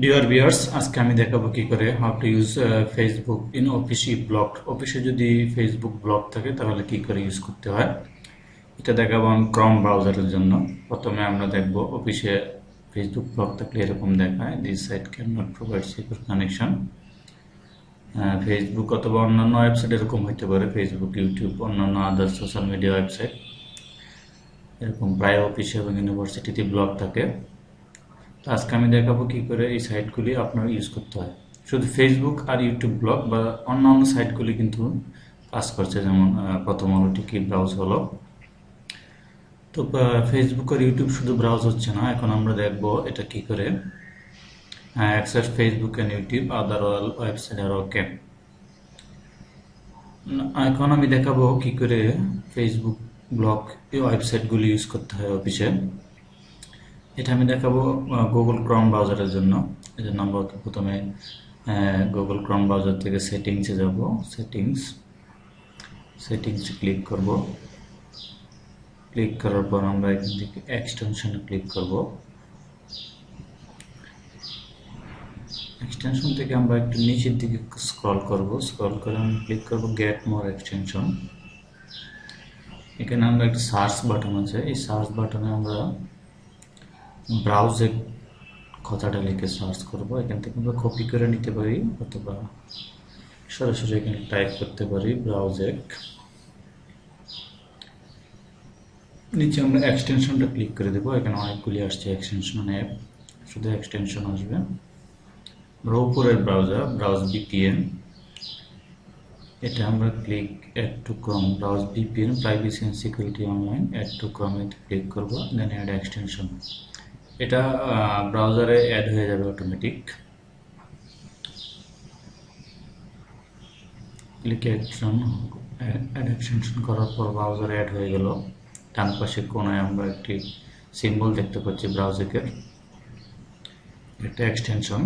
Dear viewers, আজকে আমি দেখাবো কি করে how to use Facebook in office block. অফিসে যদি ফেসবুক ব্লক থাকে তাহলে কি করে ইউজ করতে হয় এটা দেখাবো আমি ক্রোম ব্রাউজারের জন্য। প্রথমে আমরা দেখব অফিসে ফেসবুক ব্লক থাকলে এরকম দেখায়, this site can not provide secure connection. Facebook অথবা অন্যান্য ওয়েবসাইট এরকম হতে পারে, ফেসবুক, ইউটিউব, অন্যান্য আদার সোশ্যাল মিডিয়া ওয়েবসাইট এরকম প্রায় অফিসে এবং ইউনিভার্সিটিতে ব্লক থাকে। তো আজকে আমি দেখাবো কি করে এই সাইটগুলি আপনার ইউজ করতে হয়। শুধু ফেসবুক আর ইউটিউব ব্লগ বা অন্যান্য সাইটগুলি কিন্তু কাজ করছে, যেমন প্রথম হলো টিকি ব্রাউজ হলো। তো ফেসবুক আর ইউটিউব শুধু ব্রাউজ হচ্ছে না, এখন আমরা দেখবো এটা কি করে access Facebook and YouTube other website আর ওকে। এখন আমি দেখাবো কি করে ফেসবুক ব্লগ এই ওয়েবসাইটগুলি ইউজ করতে হয় অফিসে। এটা আমি দেখাবো গুগল ক্রোম ব্রাউজারের জন্য। এই জন্য আমরা প্রথমে গুগল ক্রোম ব্রাউজার থেকে সেটিংসে যাব, সেটিংসে ক্লিক করব। ক্লিক করার পর আমরা এখান থেকে এক্সটেনশনে ক্লিক করব। এক্সটেনশন থেকে আমরা একটু নিচের দিকে স্ক্রল করব, স্ক্রল করে আমরা ক্লিক করব গেট মোর এক্সটেনশন। এখানে আমরা একটা সার্চ বাটন আছে, এই সার্চ বাটনে আমরা ব্রাউজে কথাটা লিখে সার্চ করব। এখান থেকে আমরা কপি করে নিতে পারি অথবা সরাসরি এখানে টাইপ করতে পারি ব্রাউজেক। নিচে আমরা এক্সটেনশনটা ক্লিক করে দেবো। এখানে অনেকগুলি আসছে এক্সটেনশন অ্যাপ, শুধু এক্সটেনশন আসবে। উপরের ব্রাউজার ব্রাউজ ভিপিএন, এটা আমরা click add to Chrome, browse VPN privacy and security online, add to Chrome এতে ক্লিক করব, দেন অ্যাড এক্সটেনশন। এটা ব্রাউজারে অ্যাড হয়ে যাবে অটোমেটিক। ক্লিক অ্যাড এক্সটেনশন করার পর ব্রাউজারে অ্যাড হয়ে গেল। ডান পাশে কোনায় আমরা একটি সিম্বল দেখতে পাচ্ছি ব্রাউজারের, একটা extension,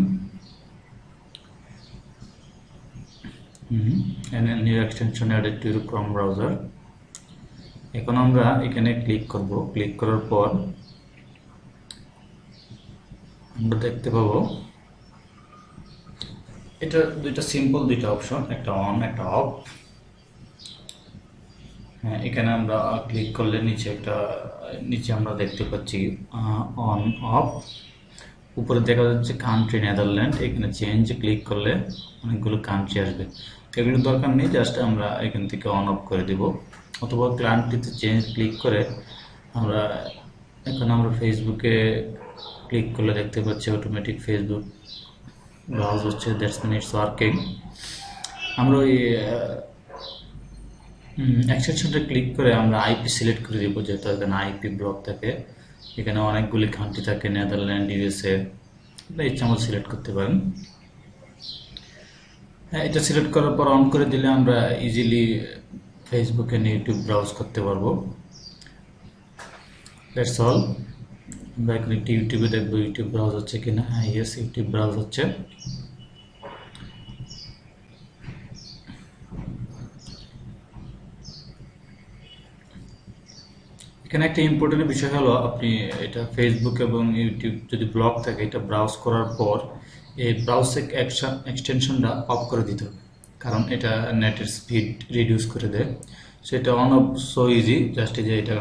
new extension added to your Chrome browser. এখন আমরা এখানে ক্লিক করব। ক্লিক করার পর আমরা দেখতে পাবো এটা দুইটা সিম্পল, দুইটা অপশন, একটা অন একটা অফ। হ্যাঁ, এখানে আমরা ক্লিক করলে নিচে আমরা দেখতে পাচ্ছি অন অফ। উপরে দেখা যাচ্ছে কান্ট্রি নেদারল্যান্ড, এখানে চেঞ্জ ক্লিক করলে অনেকগুলো কান্ট্রি আসবে। এগুলোর দরকার নেই, জাস্ট আমরা এখান থেকে অন অফ করে দিব। অথবা কান্ট্রিতে চেঞ্জ ক্লিক করে আমরা ফেসবুকে ক্লিক করলে দেখতে পাচ্ছি অটোমেটিক ফেসবুক ব্রাউজ হচ্ছে, দ্যাটস মিন ইটস ওয়ার্কিং। আমরা ওই এক্সটেনশনটা ক্লিক করে আমরা আইপি সিলেক্ট করে দিব, যেহেতু এখানে আইপি ব্লক থাকে, এখানে অনেকগুলি কান্ট্রি থাকে, নেদারল্যান্ড, ইউএসএ, ইচ্ছা মতো সিলেক্ট করতে পারেন। হ্যাঁ, এটা সিলেক্ট করার পর অন করে দিলে আমরা easily Facebook and YouTube browse করতে পারবো। That's all. আমরা এখন একটি ইউটিউবে দেখবো ইউটিউব ব্রাউজ হচ্ছে কিনা। হ্যাঁ, ইয়েস, ইউটিউব ব্রাউজ হচ্ছে। এখানে একটা ইম্পর্টেন্ট বিষয় হলো, আপনি এটা ফেসবুক এবং ইউটিউব যদি ব্লক থাকে, এটা ব্রাউজ করার পর এই ব্রাউজ এক্সটেনশনটা অফ করে দিতে হবে, কারণ এটা নেটের স্পিড রিডিউস করে দেয়। সেটা on of so easy, just যে এটা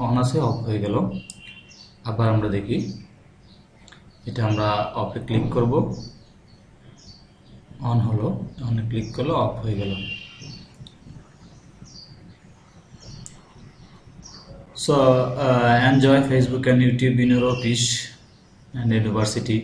অন আছে, অফ হয়ে গেল। আবার আমরা দেখি, এটা আমরা অফে ক্লিক করব, অন হলো, অনে ক্লিক করলে অফ হয়ে গেল। So enjoy Facebook and YouTube in your office and university.